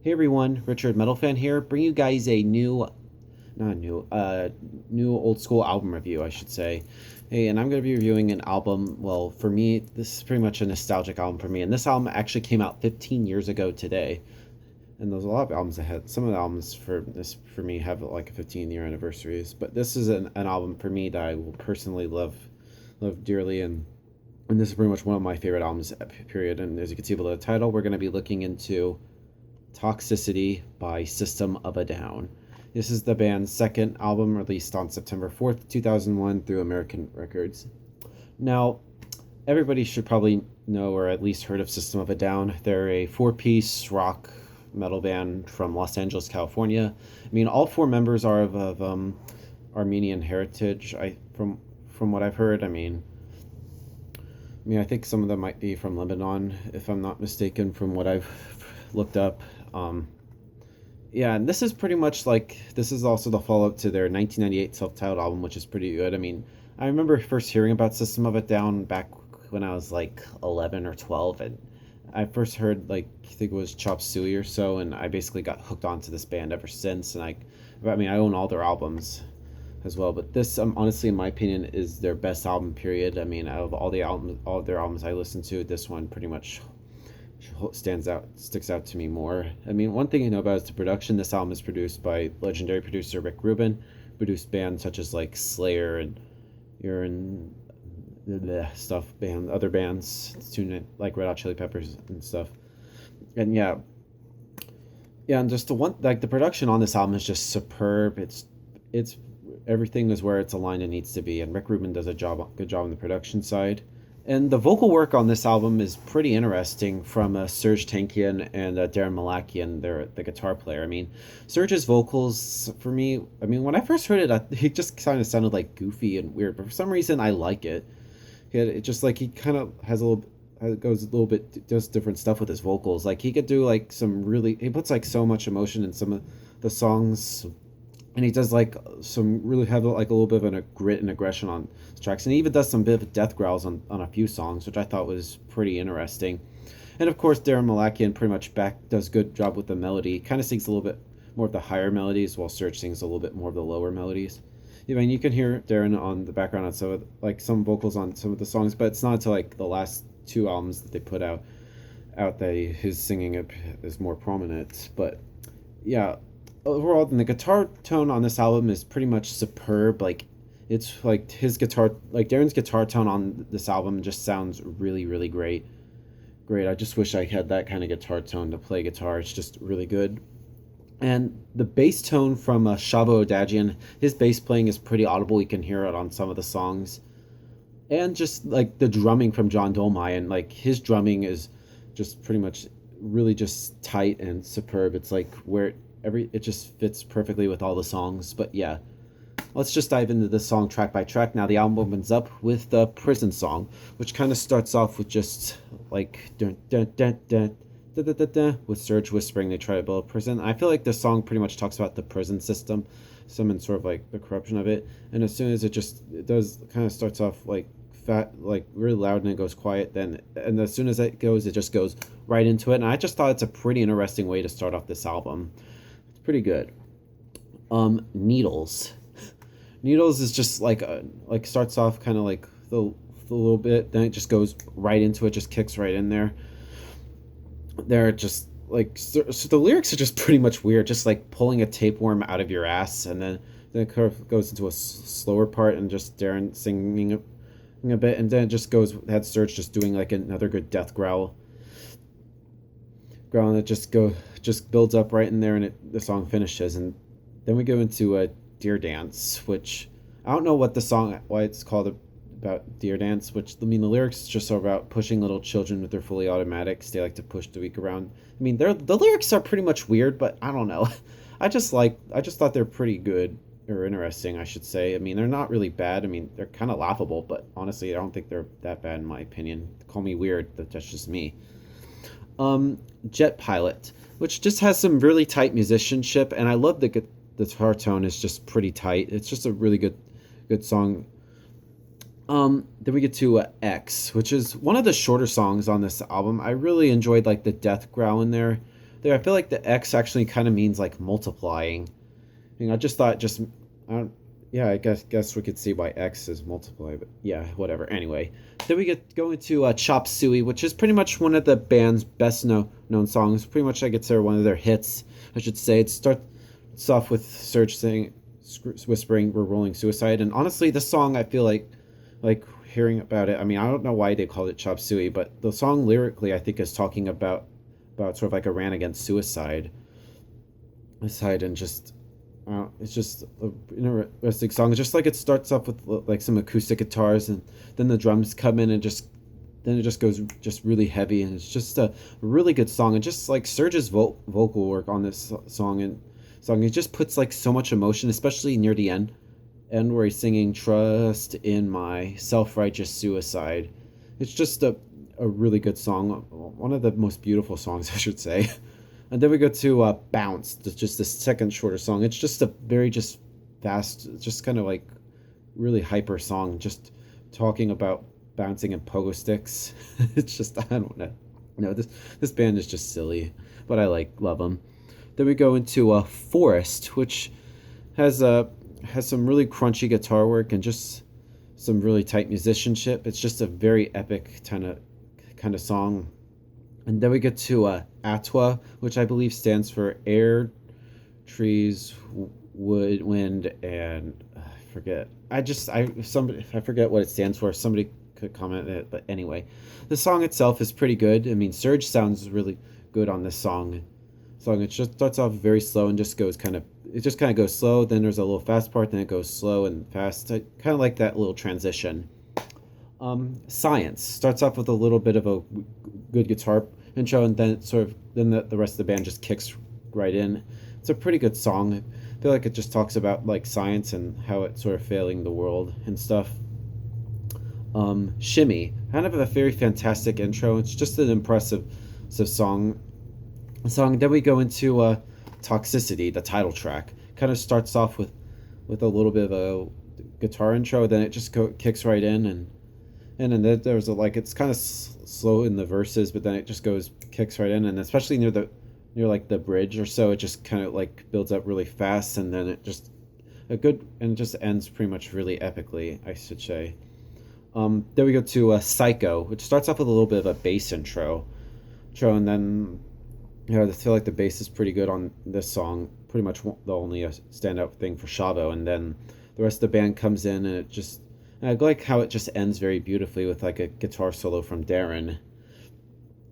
Hey everyone, Richard Metal Fan here. Bring you guys a new old school album review, I should say. Hey, and I'm going to be reviewing an album. Well, for me, this is pretty much a nostalgic album for me. And this album actually came out 15 years ago today. And there's a lot of albums that had some of the albums for me have like a 15-year anniversaries. But this is an album for me that I will personally love dearly, and this is pretty much one of my favorite albums. Period. And as you can see below the title, we're going to be looking into Toxicity by System of a Down. This is the band's second album, released on September 4th, 2001 through American Records. Now, everybody should probably know or at least heard of System of a Down. They're a four-piece rock metal band from Los Angeles, California. I mean, all four members are of Armenian heritage. From what I've heard, I think some of them might be from Lebanon, if I'm not mistaken, from what I've looked up. Yeah, and this is pretty much like, this is also the follow-up to their 1998 self-titled album, which is pretty good. I mean, I remember first hearing about System of a Down back when I was like 11 or 12, and I first heard, like, I think it was Chop Suey or so, and I basically got hooked onto this band ever since. And I own all their albums as well, but this, honestly, in my opinion, is their best album, period. I mean, out of all their albums I listened to, this one pretty much sticks out to me more. I mean, one thing you know about is the production. This album is produced by legendary producer Rick Rubin, produced bands such as like Slayer and Urine other bands, like Red Hot Chili Peppers and stuff. And and just the production on this album is just superb. It's everything is where it's aligned and needs to be, and Rick Rubin does a good job on the production side. And the vocal work on this album is pretty interesting from Serge Tankian and Darren Malakian, the guitar player. I mean, Serge's vocals, for me, when I first heard it, he just kind of sounded like goofy and weird, but for some reason I like it. It just like, he kind of goes a little bit, does different stuff with his vocals. Like, he could do like he puts like so much emotion in some of the songs, and he does like some really have like a little bit of a grit and aggression on tracks, and he even does some bit of death growls on a few songs, which I thought was pretty interesting. And of course, Darren Malakian pretty much does good job with the melody. Kind of sings a little bit more of the higher melodies, while Serge sings a little bit more of the lower melodies. I mean, you can hear Darren on the background on some vocals on some of the songs, but it's not until like the last two albums that they put out that his singing is more prominent. But yeah, overall, the guitar tone on this album is pretty much superb. Like, it's like Darren's guitar tone on this album just sounds really, really great. I just wish I had that kind of guitar tone to play guitar. It's just really good. And the bass tone from Shavo Adagian, his bass playing is pretty audible. You can hear it on some of the songs. And just like the drumming from John Dolmayan, like his drumming is just pretty much really just tight and superb. It's like it just fits perfectly with all the songs. But yeah, let's just dive into the song track by track. Now, the album opens up with the Prison song, which kind of starts off with just like dun, dun, dun, dun, da, da, da, da, with Serge whispering they try to build a prison. I feel like the song pretty much talks about the prison system, and sort of like the corruption of it. And as soon as it does kind of starts off like really loud, and it goes quiet, and as soon as it just goes right into it. And I just thought it's a pretty interesting way to start off this album. It's pretty good. Needles is just like starts off kind of like the little bit, then it just goes right into it, just kicks right in there. They're just like, so the lyrics are just pretty much weird, just like pulling a tapeworm out of your ass, and then it kind of goes into a slower part, and just Darren singing a bit, and then it just had Serge just doing like another good death growl, and it just builds up right in there, and the song finishes. And then we go into a Deer Dance, which I don't know why it's called about Deer Dance, the lyrics just are about pushing little children with their fully automatics. They like to push the weak around. The lyrics are pretty much weird, but I don't know. I just thought they're pretty good, or interesting, I should say. They're not really bad. They're kind of laughable, but honestly, I don't think they're that bad in my opinion. Call me weird, that's just me. Jet Pilot, which just has some really tight musicianship, and I love the guitar tone is just pretty tight. It's just a really good song. Then we get to X, which is one of the shorter songs on this album. I really enjoyed like the death growl in there. there. I feel like the X actually kind of means like multiplying. I just thought just I don't, yeah, I guess we could see why X is multiply, but yeah, whatever. Anyway, then we get go into Chop Suey, which is pretty much one of the band's best known songs. Pretty much, I guess, one of their hits, I should say. It starts off with Serge saying, whispering, "We're rolling suicide," and honestly, this song I feel like hearing about it. I mean, I don't know why they called it Chop Suey, but the song lyrically, I think, is talking about sort of like a rant against suicide, and just it's just an interesting song. It's just like it starts off with like some acoustic guitars, and then the drums come in, and then it just goes just really heavy, and it's just a really good song. And just like Serge's vocal work on this song, it just puts like so much emotion, especially near the end where he's singing "Trust in my self-righteous suicide." It's just a really good song, one of the most beautiful songs, I should say. And then we go to Bounce, just the second shorter song. It's just a very just fast, just kind of like really hyper song, just talking about bouncing and pogo sticks. It's just, I don't know. No, this band is just silly, but I love them. Then we go into Forest, which has some really crunchy guitar work and just some really tight musicianship. It's just a very epic kind of song. And then we get to Atwa, which I believe stands for Air, Trees, Wood, Wind, and I forget. I forget what it stands for. Somebody could comment it, but anyway, the song itself is pretty good. I mean, Surge sounds really good on this song. It just starts off very slow and just goes kind of goes slow. Then there's a little fast part. Then it goes slow and fast. I kind of like that little transition. Science starts off with a little bit of a good guitar intro, and then the rest of the band just kicks right in. It's a pretty good song. I feel like it just talks about like science and how it's sort of failing the world and stuff. Shimmy, kind of a very fantastic intro. It's just an impressive song. Then we go into Toxicity, the title track. Kind of starts off with a little bit of a guitar intro, then it just kicks right in, and then there's it's kind of slow in the verses, but then it just kicks right in, and especially near like the bridge or so, it just kind of like builds up really fast, and then it just ends pretty much really epically, I should say. Then we go to Psycho, which starts off with a little bit of a bass intro, and then I feel like the bass is pretty good on this song. Pretty much the only standout thing for Shavo, and then the rest of the band comes in, and I like how it just ends very beautifully with like a guitar solo from Darren.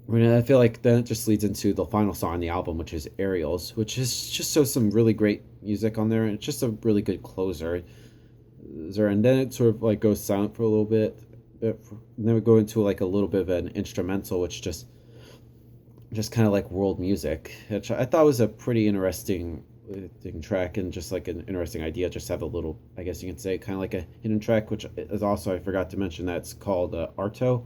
And I feel like then it just leads into the final song on the album, which is Aerials, which is just some really great music on there, and it's just a really good closer. And then it sort of like goes silent for a little bit, and then we go into like a little bit of an instrumental, which just kind of like world music, which I thought was a pretty interesting track, and just like an interesting idea, just have a little, I guess you can say, kind of like a hidden track, which is also, I forgot to mention, that it's called Arto.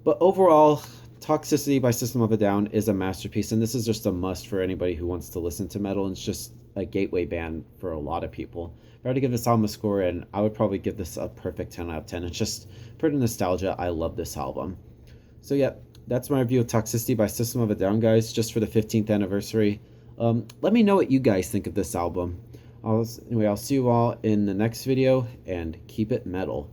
But overall, Toxicity by System of a Down is a masterpiece, and this is just a must for anybody who wants to listen to metal, and it's just a gateway band for a lot of people. If I were to give this album a score, and I would probably give this a perfect 10 out of 10. It's just for the nostalgia, I love this album. So yeah, that's my review of Toxicity by System of a Down, guys, just for the 15th anniversary. Let me know what you guys think of this album. I'll see you all in the next video, and keep it metal.